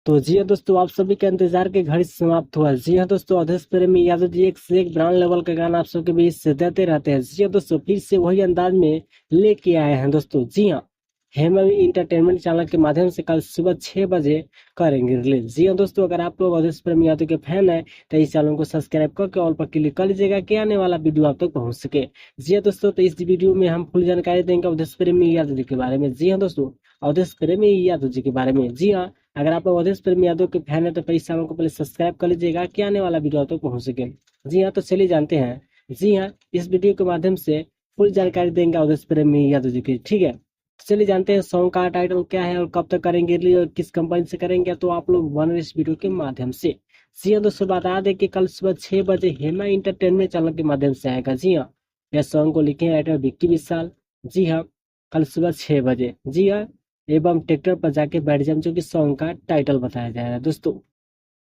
तो जी हाँ दोस्तों, आप सभी के इंतजार के घड़ी समाप्त हुआ। जी हाँ दोस्तों, अवधेश प्रेमी यादव जी एक से एक ब्रांड लेवल का गाना आप सबके बीच से देते रहते हैं। जी हाँ दोस्तों, फिर से वही अंदाज में लेके आए हैं दोस्तों। जी हाँ, हेमा इंटरटेनमेंट चैनल के माध्यम से कल सुबह 6 बजे करेंगे रिलीज। जी हाँ दोस्तों, अगर आप लोग अवधेश प्रेमी यादव के फैन है तो इस चैनल को सब्सक्राइब करके ऑल पर क्लिक कर लीजिएगा कि आने वाला वीडियो आप तक पहुंच सके। जी हाँ दोस्तों, तो इस वीडियो में हम फुल जानकारी देंगे अवधेश प्रेमी यादव जी के बारे में। जी हाँ दोस्तों, अवधेश प्रेमी यादव जी के बारे में। जी हाँ, अगर आप अवधेश प्रेमी यादव के फैन है तो प्लीज चैनल को पहले सब्सक्राइब कर लीजिएगा कि आने वाला वीडियो आप तक पहुंच सके। जी हाँ, तो चलिए जानते हैं। जी हाँ, इस वीडियो के माध्यम से फुल जानकारी देंगे अवधेश प्रेमी यादव जी की। ठीक है, तो चलिए जानते हैं सॉन्ग का टाइटल क्या है और कब तक करेंगे रिलीज और किस कंपनी से करेंगे, तो आप लोग बने रहिए इस वीडियो के माध्यम से। जी हाँ दोस्तों, बता दें कि कल सुबह 6 बजे हेमा इंटरटेनमेंट चैनल के माध्यम से आएगा। जी हाँ, यह सॉन्ग को लिखे हैं राइटर विक्की विशाल। जी हाँ, कल सुबह 6 बजे। जी हाँ, एवं ट्रैक्टर पर जाके बैठ जाए, जो कि सॉन्ग का टाइटल बताया जा रहा है दोस्तों।